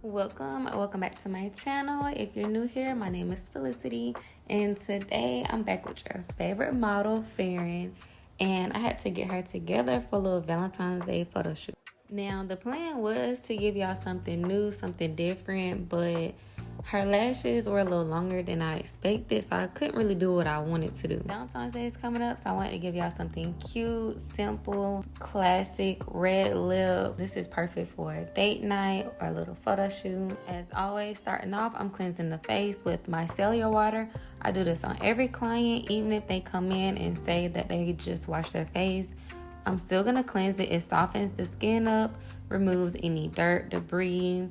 Welcome back to my channel. If you're new here, my name is Felicity, and today I'm back with your favorite model, Farron, and I had to get her together for a little Valentine's Day photo shoot. Now, the plan was to give y'all something new, something different, but her lashes were a little longer than I expected, so I couldn't really do what I wanted to do. Valentine's Day is coming up, so I wanted to give y'all something cute, simple, classic, red lip. This is perfect for a date night or a little photo shoot. As always, starting off, I'm cleansing the face with micellar water. I do this on every client, even if they come in and say that they just wash their face. I'm still going to cleanse it. It softens the skin up, removes any dirt, debris,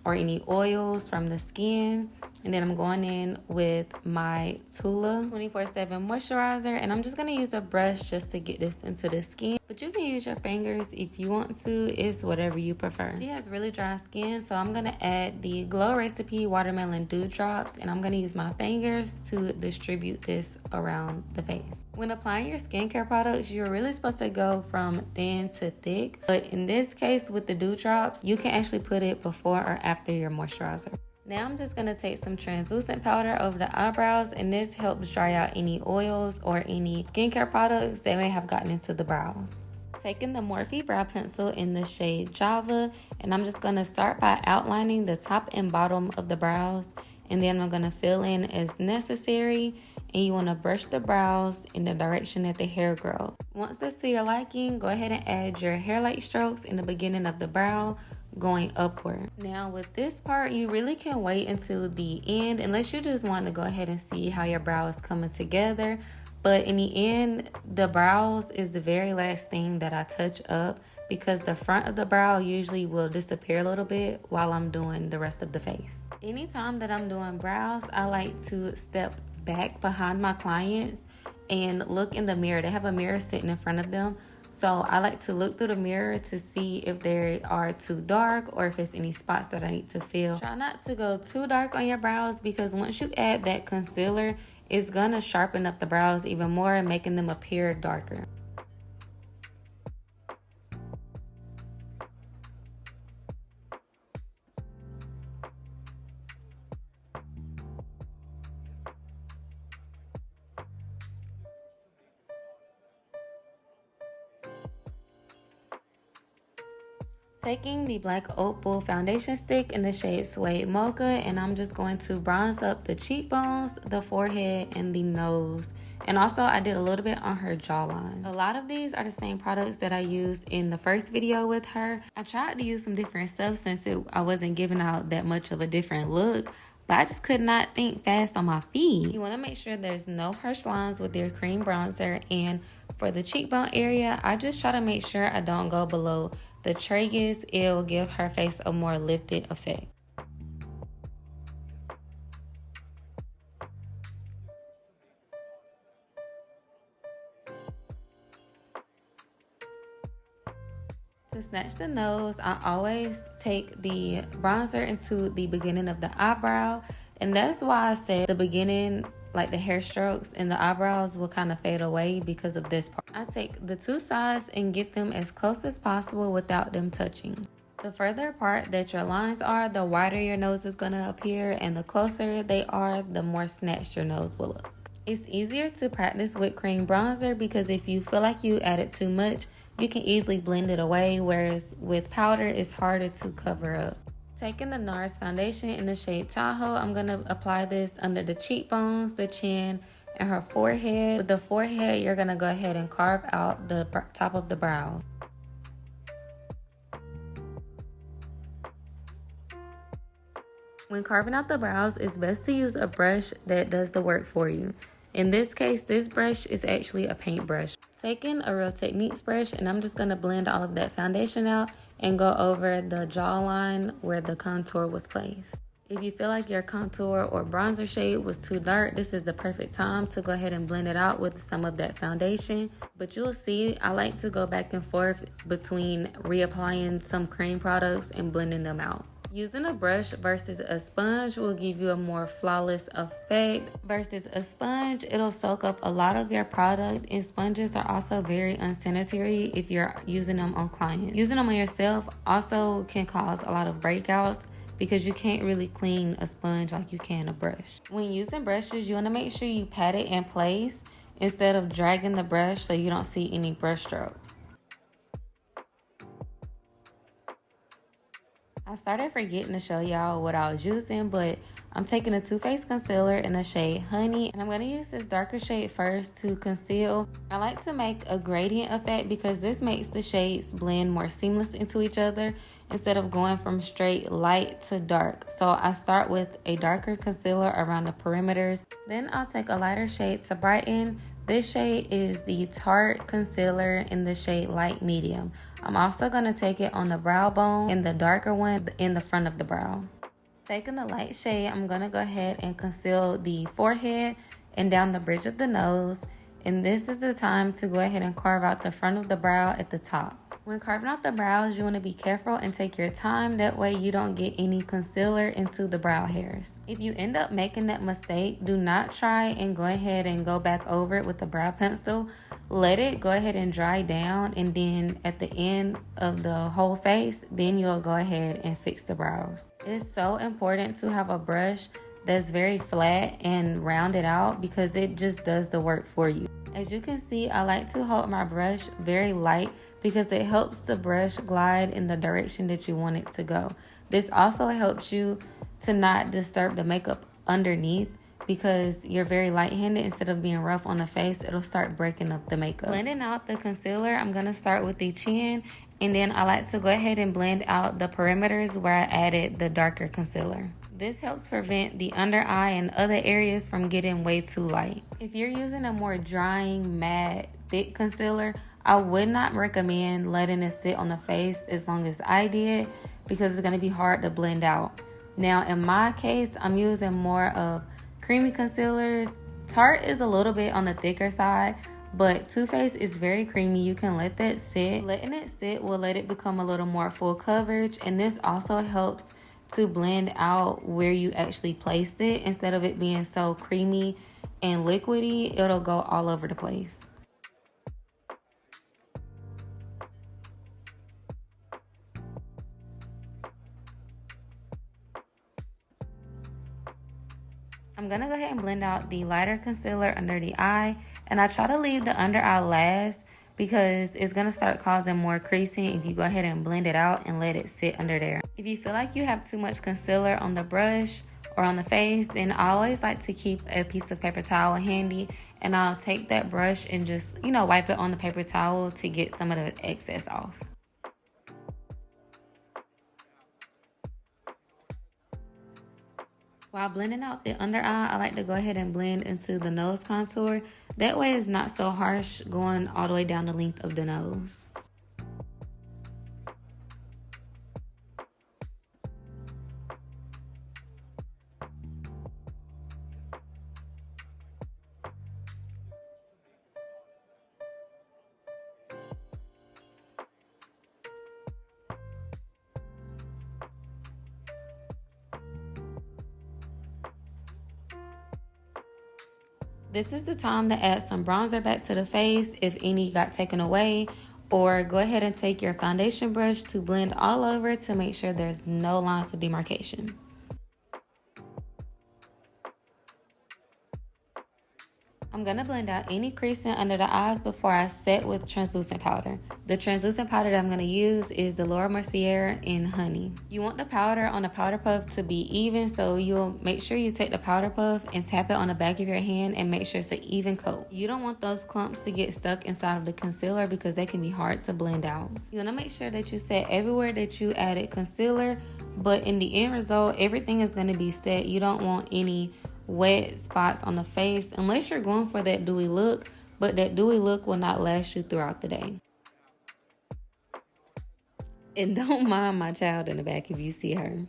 or any oils from the skin. And then I'm going in with my Tula 24/7 moisturizer, and I'm just going to use a brush just to get this into the skin. But you can use your fingers if you want to. It's whatever you prefer. She has really dry skin, so I'm going to add the Glow Recipe Watermelon Dew Drops, and I'm going to use my fingers to distribute this around the face. When applying your skincare products, you're really supposed to go from thin to thick. But in this case, with the dew drops, you can actually put it before or after your moisturizer. Now I'm just going to take some translucent powder over the eyebrows, and this helps dry out any oils or any skincare products that may have gotten into the brows. Taking the Morphe brow pencil in the shade Java, and I'm just going to start by outlining the top and bottom of the brows, and then I'm going to fill in as necessary. And you want to brush the brows in the direction that the hair grows. Once that's to your liking, go ahead and add your hair light strokes in the beginning of the brow, going upward. Now with this part, you really can wait until the end unless you just want to go ahead and see how your brow is coming together. But in the end, the brows is the very last thing that I touch up, because the front of the brow usually will disappear a little bit while I'm doing the rest of the face. Anytime that I'm doing brows, I like to step back behind my clients and look in the mirror. They have a mirror sitting in front of them, so I like to look through the mirror to see if they are too dark or if it's any spots that I need to fill. Try not to go too dark on your brows, because once you add that concealer, it's gonna sharpen up the brows even more, making them appear darker. Taking the black opal foundation stick in the shade Suede Mocha, and I'm just going to bronze up the cheekbones, the forehead, and the nose. And also I did a little bit on her jawline. A lot of these are the same products that I used in the first video with her. I tried to use some different stuff since I wasn't giving out that much of a different look, but I just could not think fast on my feet. You want to make sure there's no harsh lines with your cream bronzer, and for the cheekbone area, I just try to make sure I don't go below the tragus. It will give her face a more lifted effect. To snatch the nose, I always take the bronzer into the beginning of the eyebrow, and that's why I said the beginning, like the hair strokes and the eyebrows will kind of fade away because of this part. I take the two sides and get them as close as possible without them touching. The further apart that your lines are, the wider your nose is going to appear, and the closer they are, the more snatched your nose will look. It's easier to practice with cream bronzer, because if you feel like you added too much, you can easily blend it away, whereas with powder, it's harder to cover up. Taking the NARS foundation in the shade Tahoe, I'm going to apply this under the cheekbones, the chin, and her forehead. With the forehead, you're going to go ahead and carve out the top of the brow. When carving out the brows, it's best to use a brush that does the work for you. In this case, this brush is actually a paintbrush. Taking a Real Techniques brush, and I'm just going to blend all of that foundation out and go over the jawline where the contour was placed. If you feel like your contour or bronzer shade was too dark, this is the perfect time to go ahead and blend it out with some of that foundation. But you'll see, I like to go back and forth between reapplying some cream products and blending them out. Using a brush versus a sponge will give you a more flawless effect. Versus a sponge, it'll soak up a lot of your product, and sponges are also very unsanitary if you're using them on clients. Using them on yourself also can cause a lot of breakouts because you can't really clean a sponge like you can a brush. When using brushes, you want to make sure you pat it in place instead of dragging the brush so you don't see any brush strokes. I started forgetting to show y'all what I was using, but I'm taking a Too Faced concealer in the shade Honey, and I'm going to use this darker shade first to conceal. I like to make a gradient effect because this makes the shades blend more seamless into each other instead of going from straight light to dark. So I start with a darker concealer around the perimeters. Then I'll take a lighter shade to brighten. This shade is the Tarte concealer in the shade Light Medium. I'm also going to take it on the brow bone and the darker one in the front of the brow. Taking the light shade, I'm going to go ahead and conceal the forehead and down the bridge of the nose. And this is the time to go ahead and carve out the front of the brow at the top. When carving out the brows, you want to be careful and take your time. That way you don't get any concealer into the brow hairs. If you end up making that mistake, do not try and go ahead and go back over it with the brow pencil. Let it go ahead and dry down, and then at the end of the whole face, then you'll go ahead and fix the brows. It's so important to have a brush that's very flat and rounded out because it just does the work for you. As you can see, I like to hold my brush very light because it helps the brush glide in the direction that you want it to go. This also helps you to not disturb the makeup underneath because you're very light-handed. Instead of being rough on the face, it'll start breaking up the makeup. Blending out the concealer, I'm going to start with the chin, and then I like to go ahead and blend out the perimeters where I added the darker concealer. This helps prevent the under eye and other areas from getting way too light. If you're using a more drying, matte, thick concealer, I would not recommend letting it sit on the face as long as I did because it's going to be hard to blend out. Now, in my case, I'm using more of creamy concealers. Tarte is a little bit on the thicker side, but Too Faced is very creamy. You can let that sit. Letting it sit will let it become a little more full coverage, and this also helps to blend out where you actually placed it. Instead of it being so creamy and liquidy, it'll go all over the place. I'm going to go ahead and blend out the lighter concealer under the eye, and I try to leave the under eye last because it's going to start causing more creasing if you go ahead and blend it out and let it sit under there. If you feel like you have too much concealer on the brush or on the face, then I always like to keep a piece of paper towel handy, and I'll take that brush and just, wipe it on the paper towel to get some of the excess off. While blending out the under eye, I like to go ahead and blend into the nose contour. That way it's not so harsh going all the way down the length of the nose. This is the time to add some bronzer back to the face if any got taken away, or go ahead and take your foundation brush to blend all over to make sure there's no lines of demarcation. I'm going to blend out any creasing under the eyes before I set with translucent powder. The translucent powder that I'm going to use is the Mercier in Honey. You want the powder on the powder puff to be even, so you'll make sure you take the powder puff and tap it on the back of your hand and make sure it's an even coat. You don't want those clumps to get stuck inside of the concealer because they can be hard to blend out. You want to make sure that you set everywhere that you added concealer, but in the end result, everything is going to be set. You don't want any wet spots on the face unless you're going for that dewy look, but that dewy look will not last you throughout the day. And don't mind my child in the back if you see her.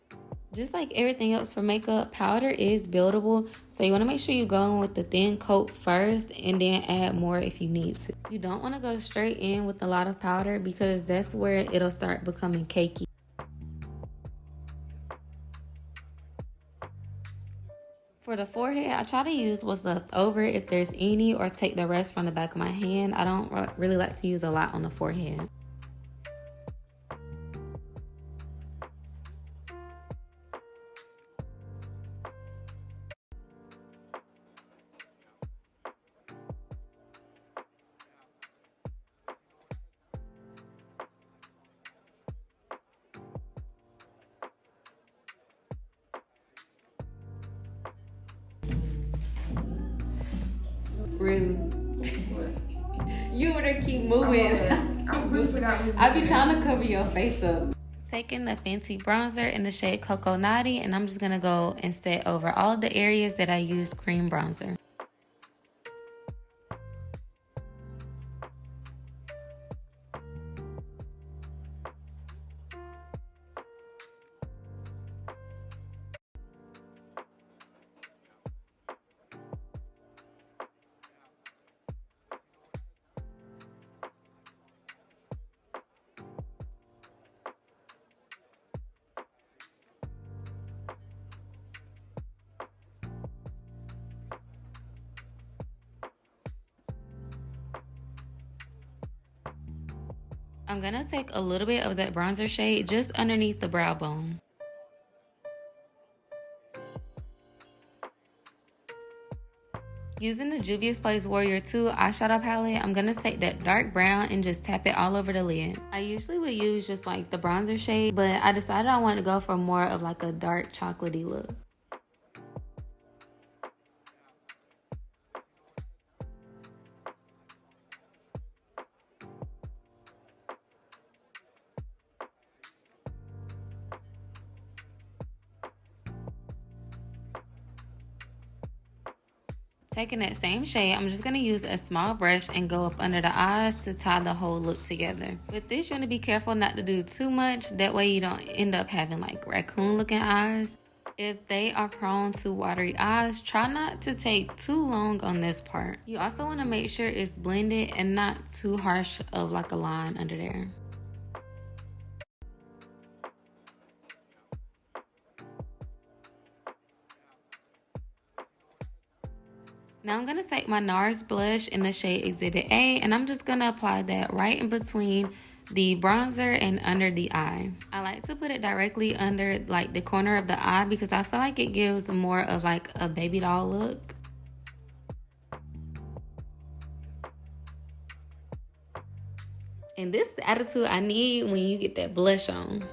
Just like everything else for makeup, powder is buildable, so you want to make sure you go in with the thin coat first and then add more if you need to. You don't want to go straight in with a lot of powder because that's where it'll start becoming cakey. For the forehead, I try to use what's left over if there's any, or take the rest from the back of my hand. I don't really like to use a lot on the forehead. Really? You would keep moving. I really forgot. I be trying to cover your face up. Taking the Fenty bronzer in the shade Coco Naughty, and I'm just gonna go and set over all the areas that I used cream bronzer. I'm gonna take a little bit of that bronzer shade just underneath the brow bone. Using the Juvias Place Warrior 2 eyeshadow palette, I'm gonna take that dark brown and just tap it all over the lid. I usually would use just like the bronzer shade, but I decided I wanted to go for more of like a dark chocolatey look. Taking that same shade, I'm just going to use a small brush and go up under the eyes to tie the whole look together. With this, you want to be careful not to do too much. That way you don't end up having like raccoon looking eyes. If they are prone to watery eyes, try not to take too long on this part. You also want to make sure it's blended and not too harsh of like a line under there. Now I'm going to take my NARS blush in the shade Exhibit A, and I'm just going to apply that right in between the bronzer and under the eye. I like to put it directly under like the corner of the eye because I feel like it gives more of like a baby doll look. And this is the attitude I need when you get that blush on.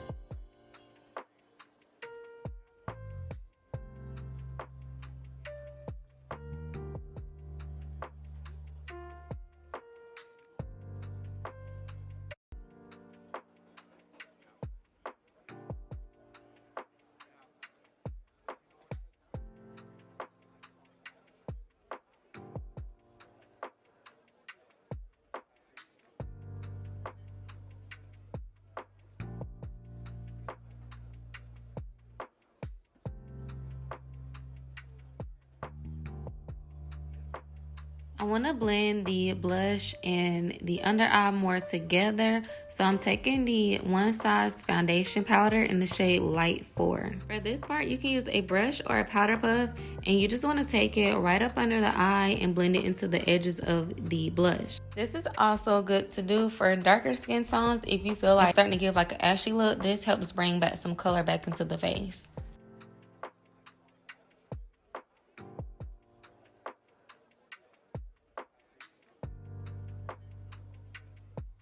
I want to blend the blush and the under eye more together. So I'm taking the Onesize foundation powder in the shade Light 4. For this part, you can use a brush or a powder puff, and you just want to take it right up under the eye and blend it into the edges of the blush. This is also good to do for darker skin tones. If you feel like it's starting to give like an ashy look, this helps bring back some color back into the face.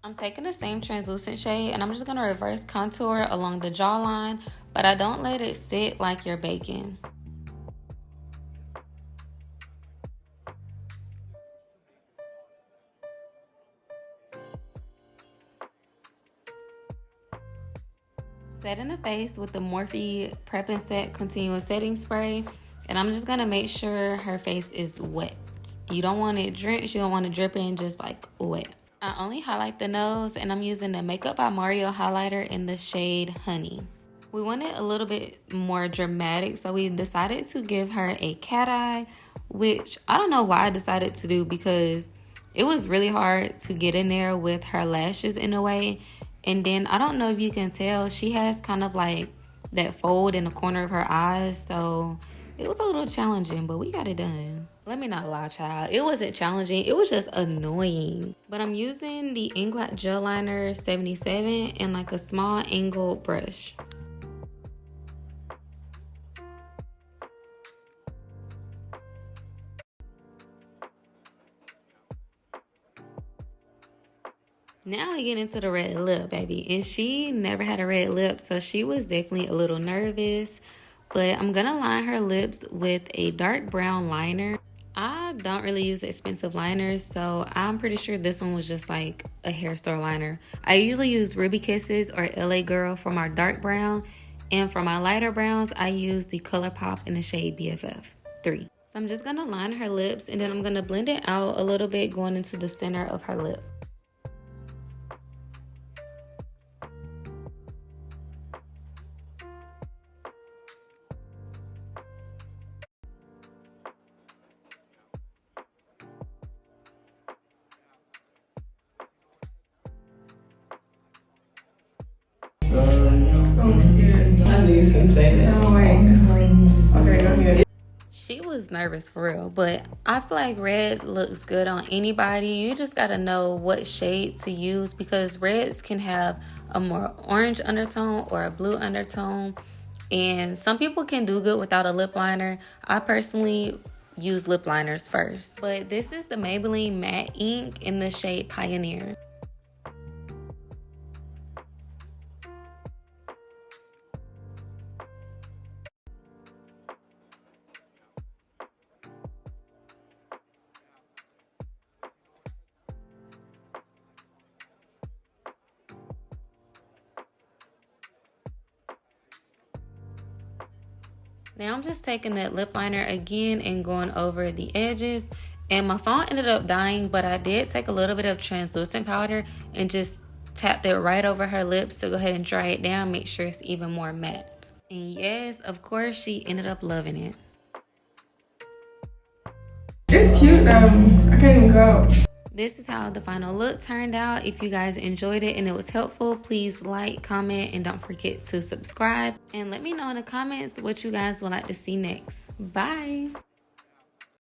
I'm taking the same translucent shade and I'm just going to reverse contour along the jawline, but I don't let it sit like you're baking. Set in the face with the Morphe Prep and Set Continuous Setting Spray, and I'm just going to make sure her face is wet. You don't want it drenched, you don't want it dripping, just like wet. I only highlight the nose, and I'm using the Makeup by Mario highlighter in the shade Honey. We wanted a little bit more dramatic, so we decided to give her a cat eye, which I don't know why I decided to do because it was really hard to get in there with her lashes in a way. And then I don't know if you can tell, she has kind of like that fold in the corner of her eyes, so it was a little challenging, but we got it done. Let me not lie, child. It wasn't challenging. It was just annoying. But I'm using the Inglot Gel Liner 77 and like a small angled brush. Now I get into the red lip, baby. And she never had a red lip, so she was definitely a little nervous. But I'm going to line her lips with a dark brown liner. I don't really use expensive liners, so I'm pretty sure this one was just like a hair store liner. I usually use Ruby Kisses or LA Girl for my dark brown, and for my lighter browns, I use the ColourPop in the shade BFF 3. So I'm just gonna line her lips, and then I'm gonna blend it out a little bit going into the center of her lip. I knew you was gonna say that. Oh, wait. Okay, go ahead. She was nervous for real, but I feel like red looks good on anybody. You just gotta know what shade to use because reds can have a more orange undertone or a blue undertone. And some people can do good without a lip liner. I personally use lip liners first. But this is the Maybelline Matte Ink in the shade Pioneer. Now I'm just taking that lip liner again and going over the edges. And my phone ended up dying, but I did take a little bit of translucent powder and just tapped it right over her lips to go ahead and dry it down, make sure it's even more matte. And yes, of course, she ended up loving it. It's cute though. I can't even go. This is how the final look turned out. If you guys enjoyed it and it was helpful, please like, comment, and don't forget to subscribe. And let me know in the comments what you guys would like to see next. Bye!